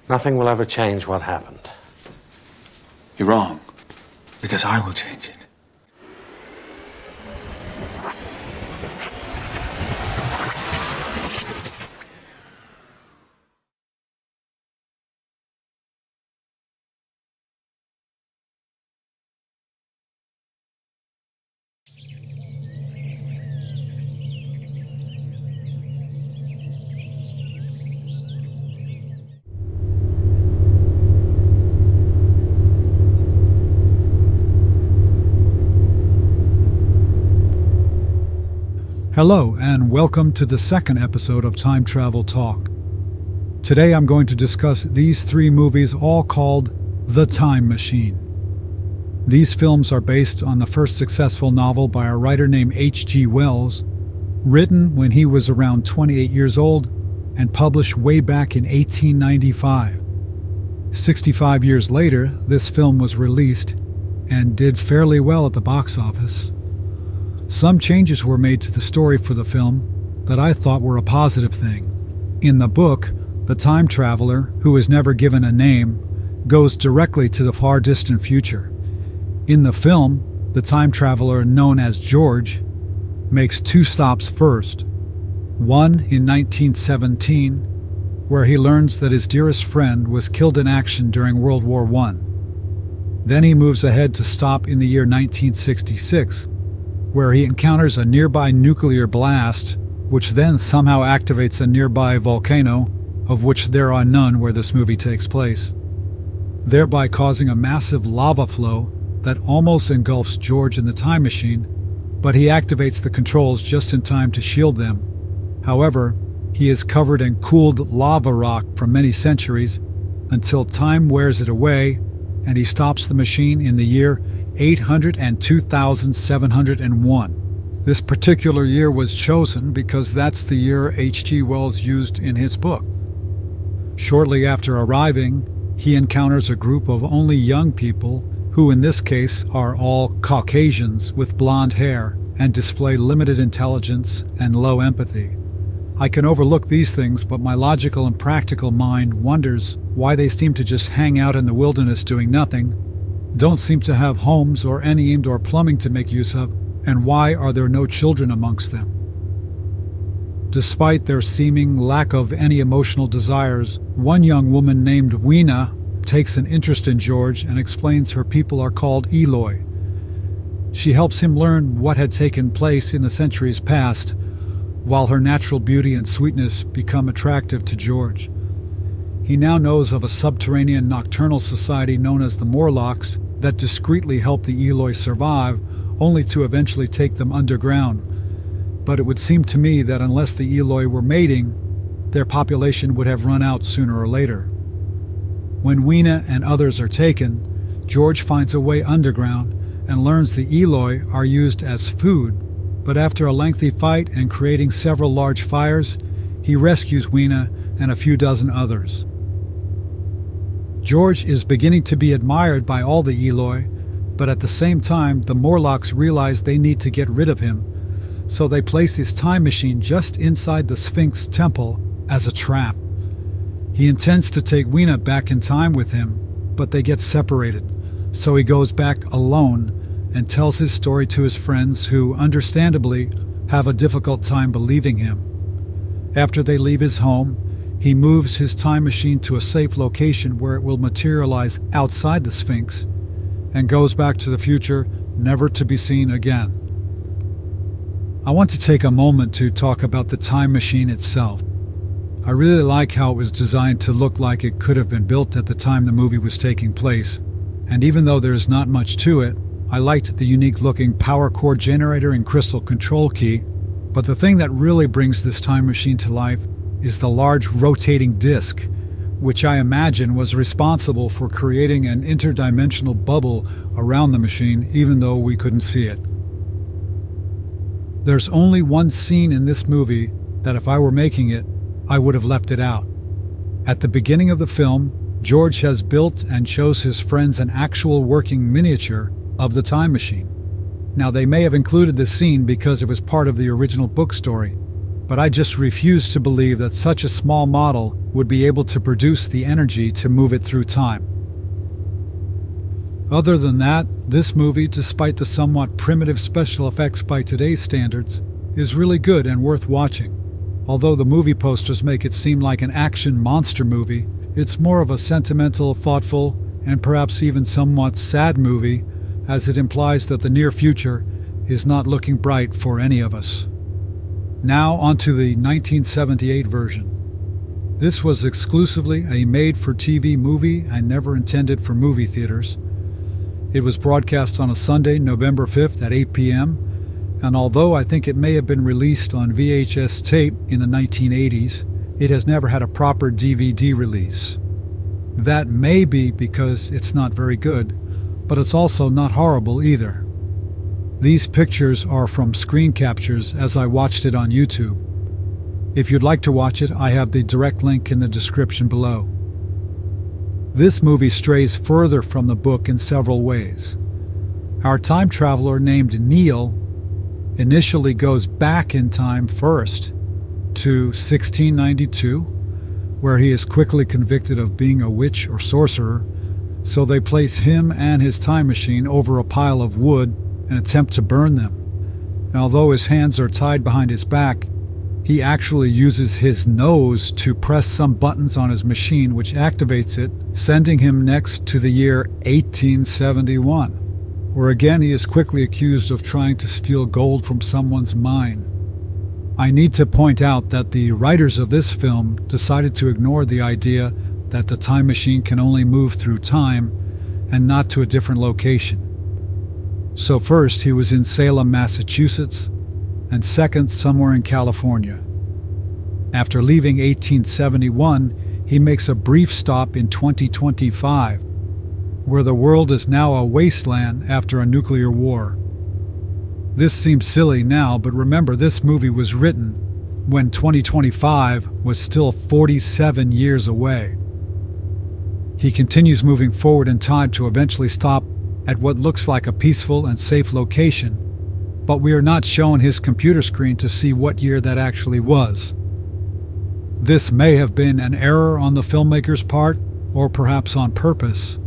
Nothing will ever change what happened. You're wrong, because I will change it. Hello, and welcome to the second episode of Time Travel Talk. Today I'm going to discuss these three movies, all called The Time Machine. These films are based on the first successful novel by a writer named H.G. Wells, written when he was around 28 years old and published way back in 1895. 65 years later, this film was released and did fairly well at the box office. Some changes were made to the story for the film that I thought were a positive thing. In the book, the time traveler, who is never given a name, goes directly to the far distant future. In the film, the time traveler, known as George, makes two stops first. One in 1917, where he learns that his dearest friend was killed in action during World War I. Then he moves ahead to stop in the year 1966, where he encounters a nearby nuclear blast, which then somehow activates a nearby volcano, of which there are none where this movie takes place, thereby causing a massive lava flow that almost engulfs George in the time machine, but he activates the controls just in time to shield them. However, he is covered in cooled lava rock from many centuries until time wears it away, and he stops the machine in the year 802,701. This particular year was chosen because that's the year H.G. Wells used in his book. Shortly after arriving, he encounters a group of only young people who in this case are all Caucasians with blonde hair and display limited intelligence and low empathy. I can overlook these things, but my logical and practical mind wonders why they seem to just hang out in the wilderness doing nothing, don't seem to have homes or any indoor plumbing to make use of, and why are there no children amongst them? Despite their seeming lack of any emotional desires, one young woman named Weena takes an interest in George and explains her people are called Eloi. She helps him learn what had taken place in the centuries past, while her natural beauty and sweetness become attractive to George. He now knows of a subterranean nocturnal society known as the Morlocks that discreetly help the Eloi survive, only to eventually take them underground. But it would seem to me that unless the Eloi were mating, their population would have run out sooner or later. When Weena and others are taken, George finds a way underground and learns the Eloi are used as food, but after a lengthy fight and creating several large fires, he rescues Weena and a few dozen others. George is beginning to be admired by all the Eloi, but at the same time, the Morlocks realize they need to get rid of him, so they place his time machine just inside the Sphinx temple as a trap. He intends to take Weena back in time with him, but they get separated, so he goes back alone and tells his story to his friends who, understandably, have a difficult time believing him. After they leave his home, he moves his time machine to a safe location where it will materialize outside the Sphinx and goes back to the future, never to be seen again. I want to take a moment to talk about the time machine itself. I really like how it was designed to look like it could have been built at the time the movie was taking place, and even though there's not much to it, I liked the unique-looking power cord generator and crystal control key, but the thing that really brings this time machine to life is the large rotating disc, which I imagine was responsible for creating an interdimensional bubble around the machine, even though we couldn't see it. There's only one scene in this movie that if I were making it, I would have left it out. At the beginning of the film, George has built and shows his friends an actual working miniature of the time machine. Now, they may have included this scene because it was part of the original book story, but I just refuse to believe that such a small model would be able to produce the energy to move it through time. Other than that, this movie, despite the somewhat primitive special effects by today's standards, is really good and worth watching. Although the movie posters make it seem like an action monster movie, it's more of a sentimental, thoughtful, and perhaps even somewhat sad movie, as it implies that the near future is not looking bright for any of us. Now onto the 1978 version. This was exclusively a made-for-TV movie and never intended for movie theaters. It was broadcast on a Sunday, November 5th at 8 p.m., and although I think it may have been released on VHS tape in the 1980s, it has never had a proper DVD release. That may be because it's not very good, but it's also not horrible either. These pictures are from screen captures as I watched it on YouTube. If you'd like to watch it, I have the direct link in the description below. This movie strays further from the book in several ways. Our time traveler named Neil initially goes back in time first to 1692, where he is quickly convicted of being a witch or sorcerer, so they place him and his time machine over a pile of wood and attempt to burn them. And although his hands are tied behind his back, he actually uses his nose to press some buttons on his machine, which activates it, sending him next to the year 1871, where again he is quickly accused of trying to steal gold from someone's mine. I need to point out that the writers of this film decided to ignore the idea that the time machine can only move through time and not to a different location. So first he was in Salem, Massachusetts, and second somewhere in California. After leaving 1871, he makes a brief stop in 2025, where the world is now a wasteland after a nuclear war. This seems silly now, but remember this movie was written when 2025 was still 47 years away. He continues moving forward in time to eventually stop at what looks like a peaceful and safe location, but we are not shown his computer screen to see what year that actually was. This may have been an error on the filmmaker's part, or perhaps on purpose,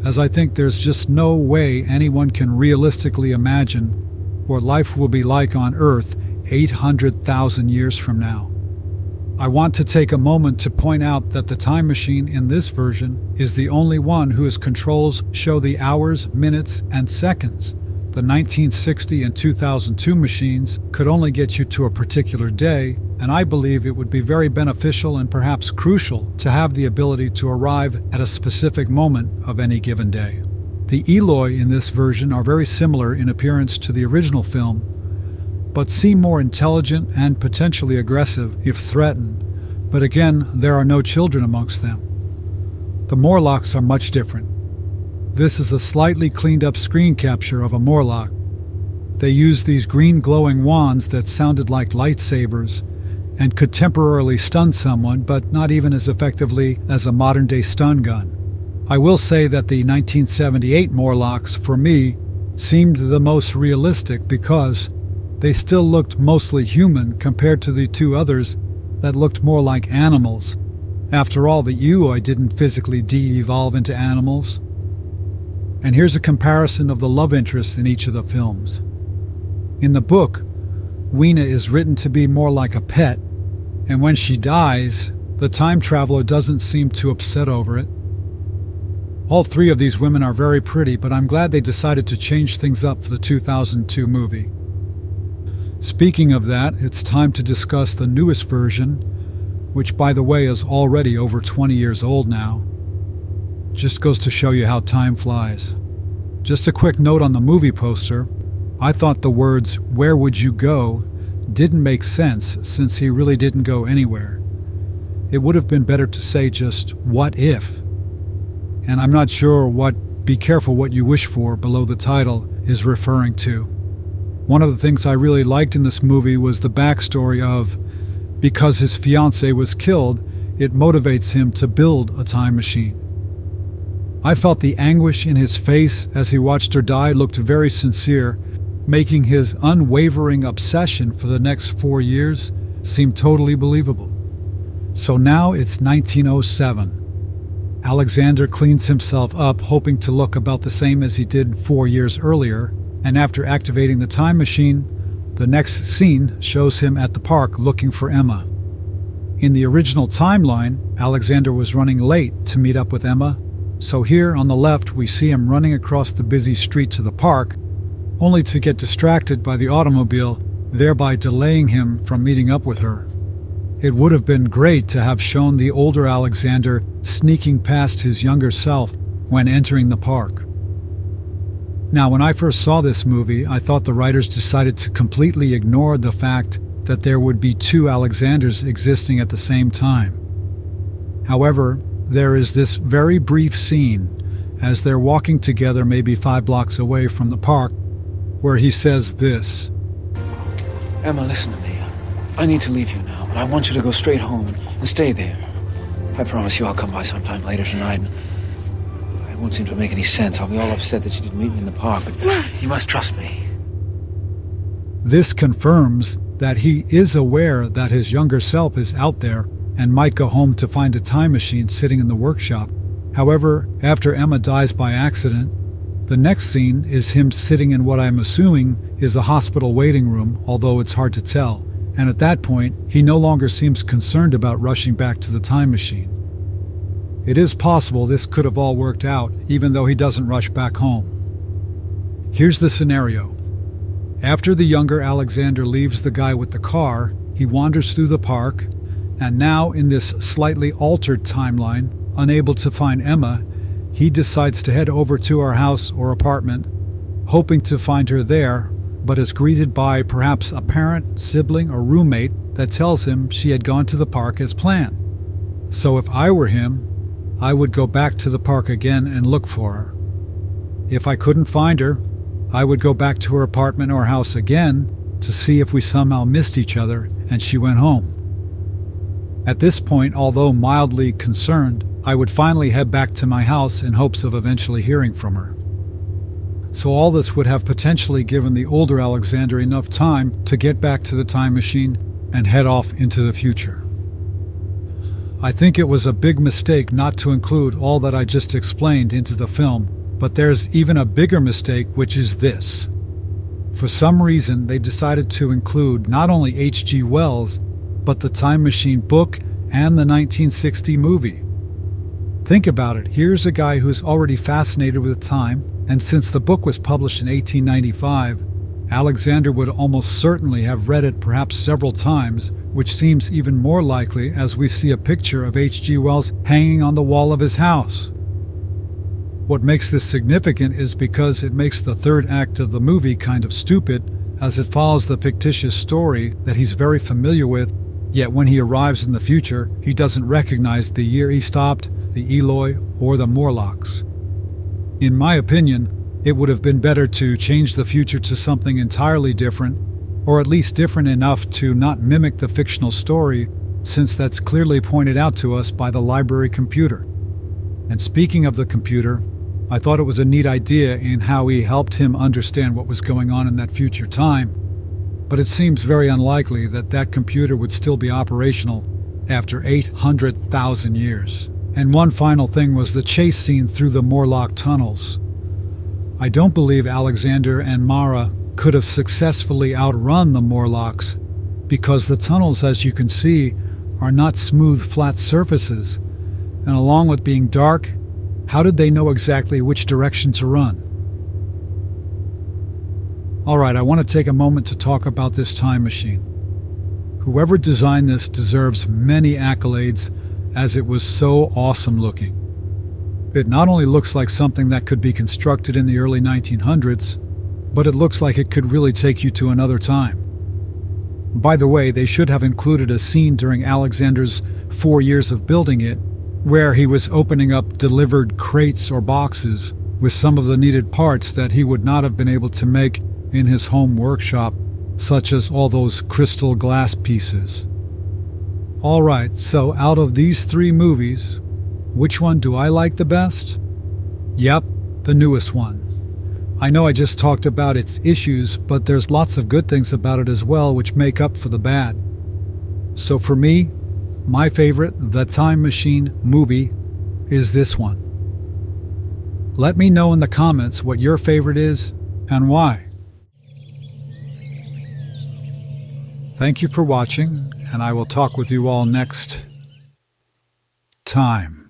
as I think there's just no way anyone can realistically imagine what life will be like on Earth 800,000 years from now. I want to take a moment to point out that the time machine in this version is the only one whose controls show the hours, minutes, and seconds. The 1960 and 2002 machines could only get you to a particular day, and I believe it would be very beneficial and perhaps crucial to have the ability to arrive at a specific moment of any given day. The Eloi in this version are very similar in appearance to the original film, but seem more intelligent and potentially aggressive if threatened, but again, there are no children amongst them. The Morlocks are much different. This is a slightly cleaned up screen capture of a Morlock. They used these green glowing wands that sounded like lightsabers and could temporarily stun someone, but not even as effectively as a modern day stun gun. I will say that the 1978 Morlocks, for me, seemed the most realistic because they still looked mostly human compared to the two others that looked more like animals. After all, the Eloi didn't physically de-evolve into animals. And here's a comparison of the love interests in each of the films. In the book, Weena is written to be more like a pet, and when she dies, the time traveler doesn't seem too upset over it. All three of these women are very pretty, but I'm glad they decided to change things up for the 2002 movie. Speaking of that, it's time to discuss the newest version, which by the way is already over 20 years old now. Just goes to show you how time flies. Just a quick note on the movie poster. I thought the words, "Where would you go?" didn't make sense since he really didn't go anywhere. It would have been better to say just, "What if?" And I'm not sure what "Be careful what you wish for" below the title is referring to. One of the things I really liked in this movie was the backstory of, because his fiancée was killed, it motivates him to build a time machine. I felt the anguish in his face as he watched her die looked very sincere, making his unwavering obsession for the next 4 years seemed totally believable. So now it's 1907. Alexander cleans himself up, hoping to look about the same as he did 4 years earlier, and after activating the time machine, the next scene shows him at the park looking for Emma. In the original timeline, Alexander was running late to meet up with Emma, so here on the left we see him running across the busy street to the park, only to get distracted by the automobile, thereby delaying him from meeting up with her. It would have been great to have shown the older Alexander sneaking past his younger self when entering the park. Now, when I first saw this movie, I thought the writers decided to completely ignore the fact that there would be two Alexanders existing at the same time. However, there is this very brief scene as they're walking together maybe 5 blocks away from the park where he says this. Emma, listen to me. I need to leave you now, but I want you to go straight home and stay there. I promise you I'll come by sometime later tonight. It won't seem to make any sense. I'll be all upset that you didn't meet me in the park, but you must trust me. This confirms that he is aware that his younger self is out there and might go home to find a time machine sitting in the workshop. However, after Emma dies by accident, the next scene is him sitting in what I'm assuming is a hospital waiting room, although it's hard to tell. And at that point, he no longer seems concerned about rushing back to the time machine. It is possible this could have all worked out, even though he doesn't rush back home. Here's the scenario. After the younger Alexander leaves the guy with the car, he wanders through the park, and now in this slightly altered timeline, unable to find Emma, he decides to head over to our house or apartment, hoping to find her there, but is greeted by perhaps a parent, sibling, or roommate that tells him she had gone to the park as planned. So if I were him, I would go back to the park again and look for her. If I couldn't find her, I would go back to her apartment or house again to see if we somehow missed each other and she went home. At this point, although mildly concerned, I would finally head back to my house in hopes of eventually hearing from her. So all this would have potentially given the older Alexander enough time to get back to the time machine and head off into the future. I think it was a big mistake not to include all that I just explained into the film, but there's even a bigger mistake, which is this. For some reason, they decided to include not only H.G. Wells, but the Time Machine book and the 1960 movie. Think about it. Here's a guy who's already fascinated with time, and since the book was published in 1895, Alexander would almost certainly have read it perhaps several times, which seems even more likely as we see a picture of H.G. Wells hanging on the wall of his house. What makes this significant is because it makes the third act of the movie kind of stupid, as it follows the fictitious story that he's very familiar with, yet when he arrives in the future, he doesn't recognize the year he stopped, the Eloi, or the Morlocks. In my opinion, it would have been better to change the future to something entirely different, or at least different enough to not mimic the fictional story, since that's clearly pointed out to us by the library computer. And speaking of the computer, I thought it was a neat idea in how he helped him understand what was going on in that future time, but it seems very unlikely that that computer would still be operational after 800,000 years. And one final thing was the chase scene through the Morlock tunnels. I don't believe Alexander and Mara could have successfully outrun the Morlocks, because the tunnels, as you can see, are not smooth, flat surfaces, and along with being dark, how did they know exactly which direction to run? Alright, I want to take a moment to talk about this time machine. Whoever designed this deserves many accolades, as it was so awesome looking. It not only looks like something that could be constructed in the early 1900s, but it looks like it could really take you to another time. By the way, they should have included a scene during Alexander's 4 years of building it, where he was opening up delivered crates or boxes with some of the needed parts that he would not have been able to make in his home workshop, such as all those crystal glass pieces. Alright, so out of these 3 movies, which one do I like the best? Yep, the newest one. I know I just talked about its issues, but there's lots of good things about it as well which make up for the bad. So for me, my favorite The Time Machine movie is this one. Let me know in the comments what your favorite is and why. Thank you for watching, and I will talk with you all next time.